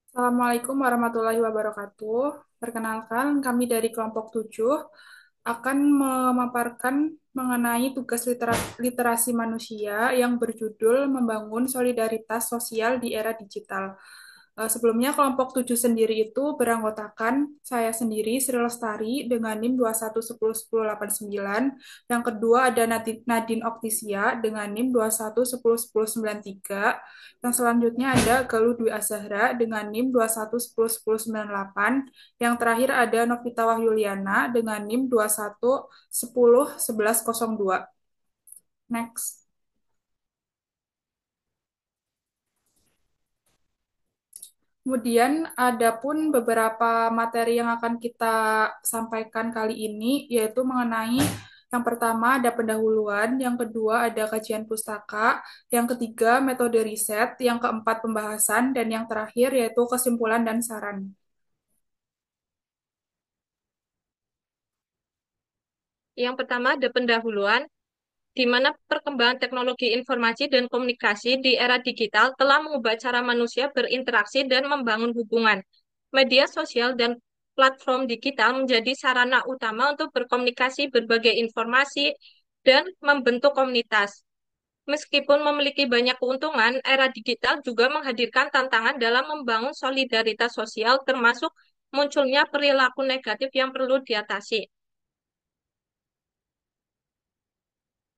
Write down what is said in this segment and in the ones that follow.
Assalamualaikum warahmatullahi wabarakatuh. Perkenalkan, kami dari kelompok 7 akan memaparkan mengenai tugas literasi manusia yang berjudul Membangun Solidaritas Sosial di Era Digital. Sebelumnya kelompok 7 sendiri itu beranggotakan saya sendiri Sri Lestari dengan NIM 21101089. Yang kedua ada Nadine Oktisia dengan NIM 21101093. Yang selanjutnya ada Galuh Dwi Azahra dengan NIM 21101098. Yang terakhir ada Novita Wahyuliana dengan NIM 21101102. Next. Kemudian ada pun beberapa materi yang akan kita sampaikan kali ini, yaitu mengenai yang pertama ada pendahuluan, yang kedua ada kajian pustaka, yang ketiga metode riset, yang keempat pembahasan, dan yang terakhir yaitu kesimpulan dan saran. Yang pertama ada pendahuluan, di mana perkembangan teknologi informasi dan komunikasi di era digital telah mengubah cara manusia berinteraksi dan membangun hubungan. Media sosial dan platform digital menjadi sarana utama untuk berkomunikasi, berbagai informasi, dan membentuk komunitas. Meskipun memiliki banyak keuntungan, era digital juga menghadirkan tantangan dalam membangun solidaritas sosial, termasuk munculnya perilaku negatif yang perlu diatasi.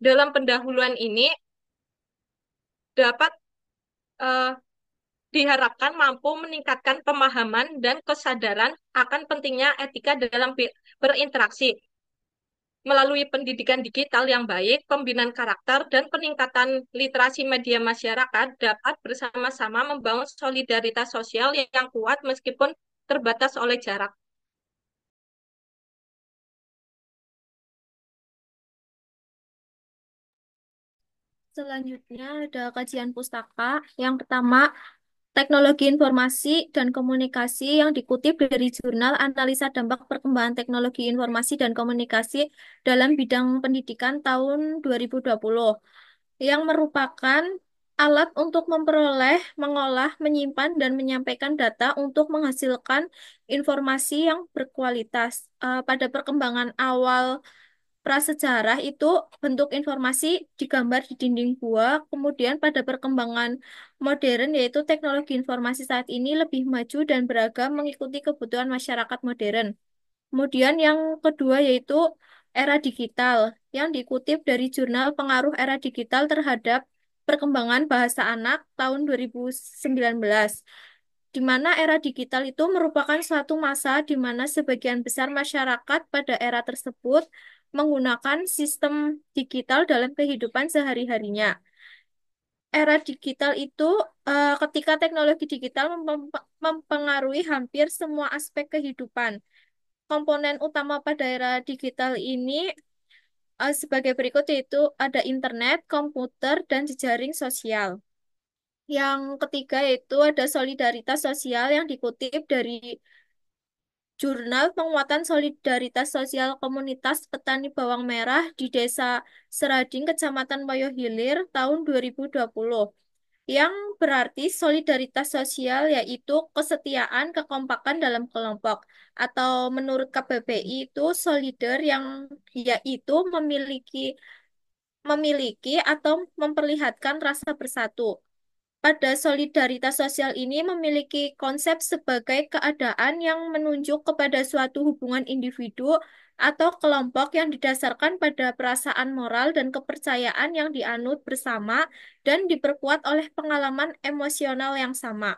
Dalam pendahuluan ini dapat eh, diharapkan mampu meningkatkan pemahaman dan kesadaran akan pentingnya etika dalam berinteraksi. Melalui pendidikan digital yang baik, pembinaan karakter, dan peningkatan literasi media masyarakat dapat bersama-sama membangun solidaritas sosial yang kuat meskipun terbatas oleh jarak. Selanjutnya ada kajian pustaka. Yang pertama, teknologi informasi dan komunikasi yang dikutip dari jurnal Analisa Dampak Perkembangan Teknologi Informasi dan Komunikasi dalam bidang pendidikan tahun 2020, yang merupakan alat untuk memperoleh, mengolah, menyimpan, dan menyampaikan data untuk menghasilkan informasi yang berkualitas. Pada perkembangan awal prasejarah itu bentuk informasi digambar di dinding gua, kemudian pada perkembangan modern yaitu teknologi informasi saat ini lebih maju dan beragam mengikuti kebutuhan masyarakat modern. Kemudian yang kedua yaitu era digital yang dikutip dari jurnal Pengaruh Era Digital Terhadap Perkembangan Bahasa Anak tahun 2019, di mana era digital itu merupakan suatu masa di mana sebagian besar masyarakat pada era tersebut menggunakan sistem digital dalam kehidupan sehari-harinya. Era digital itu ketika teknologi digital mempengaruhi hampir semua aspek kehidupan. Komponen utama pada era digital ini sebagai berikut yaitu ada internet, komputer, dan jejaring sosial. Yang ketiga yaitu ada solidaritas sosial yang dikutip dari Jurnal Penguatan Solidaritas Sosial Komunitas Petani Bawang Merah di Desa Serading, Kecamatan Moyohilir, tahun 2020. Yang berarti solidaritas sosial yaitu kesetiaan, kekompakan dalam kelompok. Atau menurut KBBI itu solider yang yaitu memiliki atau memperlihatkan rasa bersatu. Pada solidaritas sosial ini memiliki konsep sebagai keadaan yang menunjuk kepada suatu hubungan individu atau kelompok yang didasarkan pada perasaan moral dan kepercayaan yang dianut bersama dan diperkuat oleh pengalaman emosional yang sama.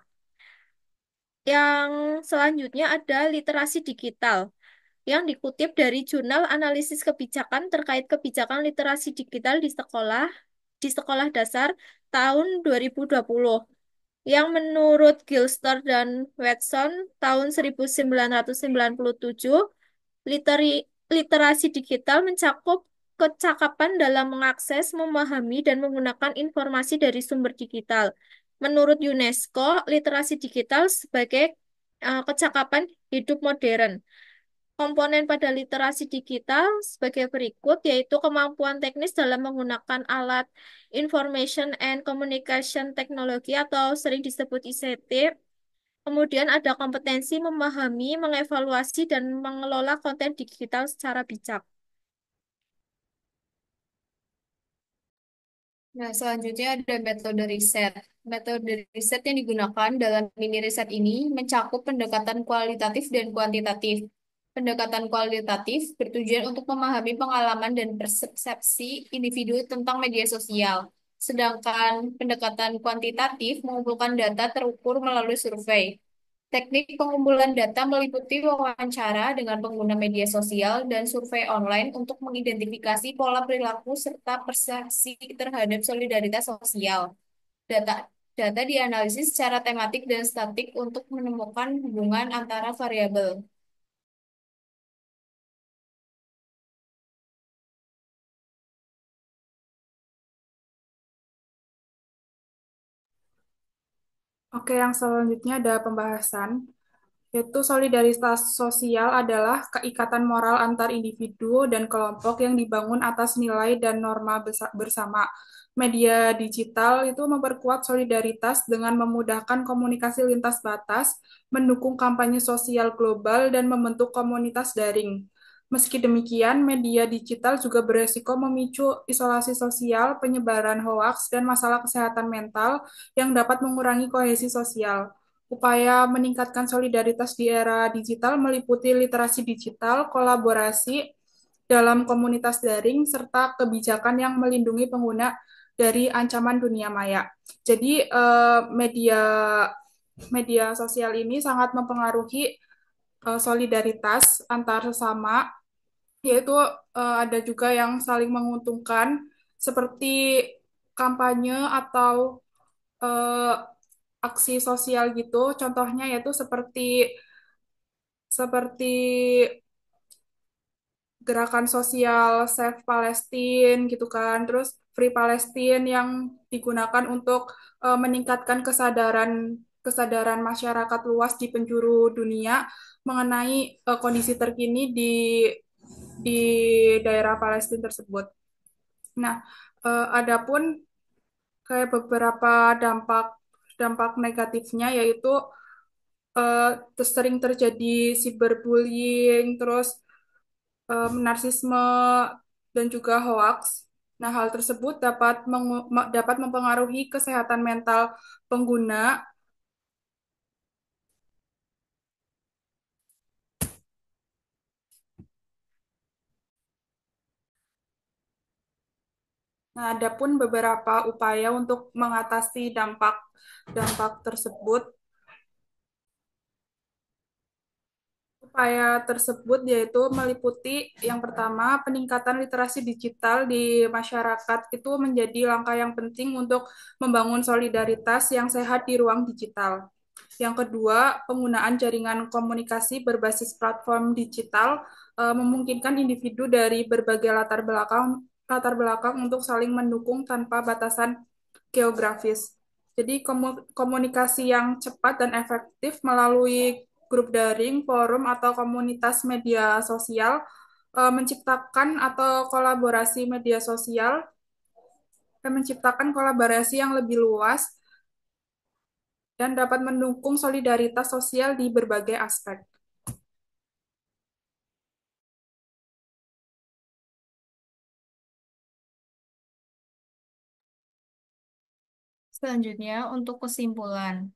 Yang selanjutnya ada literasi digital yang dikutip dari Jurnal Analisis Kebijakan terkait kebijakan literasi digital di sekolah dasar tahun 2020, yang menurut Gilster dan Watson tahun 1997, literasi digital mencakup kecakapan dalam mengakses, memahami, dan menggunakan informasi dari sumber digital. Menurut UNESCO, literasi digital sebagai kecakapan hidup modern. Komponen pada literasi digital sebagai berikut, yaitu kemampuan teknis dalam menggunakan alat Information and Communication Technology atau sering disebut ICT, Kemudian ada kompetensi memahami, mengevaluasi, dan mengelola konten digital secara bijak. Nah, selanjutnya ada metode riset. Metode riset yang digunakan dalam mini riset ini mencakup pendekatan kualitatif dan kuantitatif. Pendekatan kualitatif bertujuan untuk memahami pengalaman dan persepsi individu tentang media sosial. Sedangkan pendekatan kuantitatif mengumpulkan data terukur melalui survei. Teknik pengumpulan data meliputi wawancara dengan pengguna media sosial dan survei online untuk mengidentifikasi pola perilaku serta persepsi terhadap solidaritas sosial. Data data dianalisis secara tematik dan statik untuk menemukan hubungan antara variabel. Oke, yang selanjutnya ada pembahasan, yaitu solidaritas sosial adalah keikatan moral antar individu dan kelompok yang dibangun atas nilai dan norma bersama. Media digital itu memperkuat solidaritas dengan memudahkan komunikasi lintas batas, mendukung kampanye sosial global, dan membentuk komunitas daring. Meski demikian, media digital juga beresiko memicu isolasi sosial, penyebaran hoaks, dan masalah kesehatan mental yang dapat mengurangi kohesi sosial. Upaya meningkatkan solidaritas di era digital meliputi literasi digital, kolaborasi dalam komunitas daring, serta kebijakan yang melindungi pengguna dari ancaman dunia maya. Jadi media media sosial ini sangat mempengaruhi solidaritas antar sesama, yaitu ada juga yang saling menguntungkan seperti kampanye atau eh, aksi sosial gitu. Contohnya yaitu seperti seperti gerakan sosial Save Palestine gitu kan. Terus Free Palestine yang digunakan untuk meningkatkan kesadaran masyarakat luas di penjuru dunia mengenai kondisi terkini di daerah Palestina tersebut. Nah, adapun kayak beberapa dampak dampak negatifnya yaitu sering terjadi cyberbullying, terus narsisme dan juga hoax. Nah, hal tersebut dapat mempengaruhi kesehatan mental pengguna. Nah, adapun beberapa upaya untuk mengatasi dampak dampak tersebut. Upaya tersebut yaitu meliputi yang pertama, peningkatan literasi digital di masyarakat itu menjadi langkah yang penting untuk membangun solidaritas yang sehat di ruang digital. Yang kedua, penggunaan jaringan komunikasi berbasis platform digital memungkinkan individu dari berbagai latar belakang untuk saling mendukung tanpa batasan geografis. Jadi komunikasi yang cepat dan efektif melalui grup daring, forum, atau komunitas media sosial menciptakan atau kolaborasi media sosial dan menciptakan kolaborasi yang lebih luas dan dapat mendukung solidaritas sosial di berbagai aspek. Selanjutnya, untuk kesimpulan.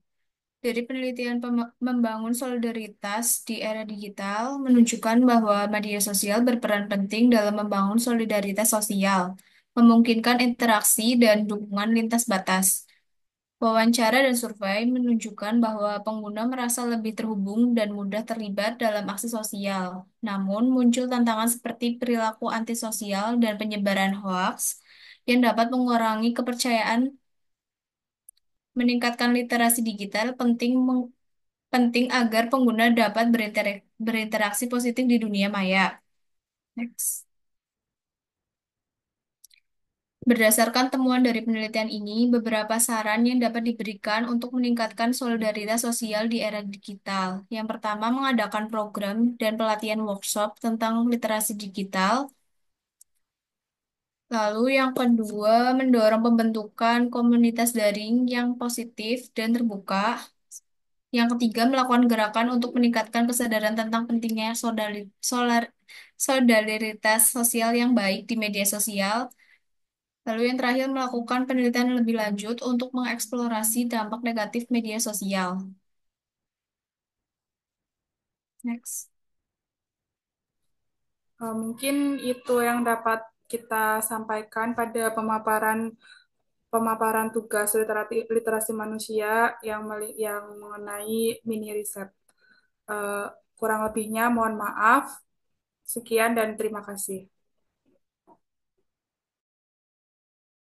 Dari penelitian membangun solidaritas di era digital menunjukkan bahwa media sosial berperan penting dalam membangun solidaritas sosial, memungkinkan interaksi dan dukungan lintas batas. Wawancara dan survei menunjukkan bahwa pengguna merasa lebih terhubung dan mudah terlibat dalam aksi sosial. Namun, muncul tantangan seperti perilaku antisosial dan penyebaran hoaks yang dapat mengurangi kepercayaan. Meningkatkan literasi digital penting agar pengguna dapat berinteraksi positif di dunia maya. Next. Berdasarkan temuan dari penelitian ini, beberapa saran yang dapat diberikan untuk meningkatkan solidaritas sosial di era digital. Yang pertama, mengadakan program dan pelatihan workshop tentang literasi digital. Lalu yang kedua, mendorong pembentukan komunitas daring yang positif dan terbuka. Yang ketiga, melakukan gerakan untuk meningkatkan kesadaran tentang pentingnya solidaritas sosial yang baik di media sosial. Lalu yang terakhir, melakukan penelitian lebih lanjut untuk mengeksplorasi dampak negatif media sosial. Next. Mungkin itu yang dapat kita sampaikan pada pemaparan pemaparan tugas literasi manusia yang mengenai mini riset. Eh, Kurang lebihnya mohon maaf. Sekian dan terima kasih.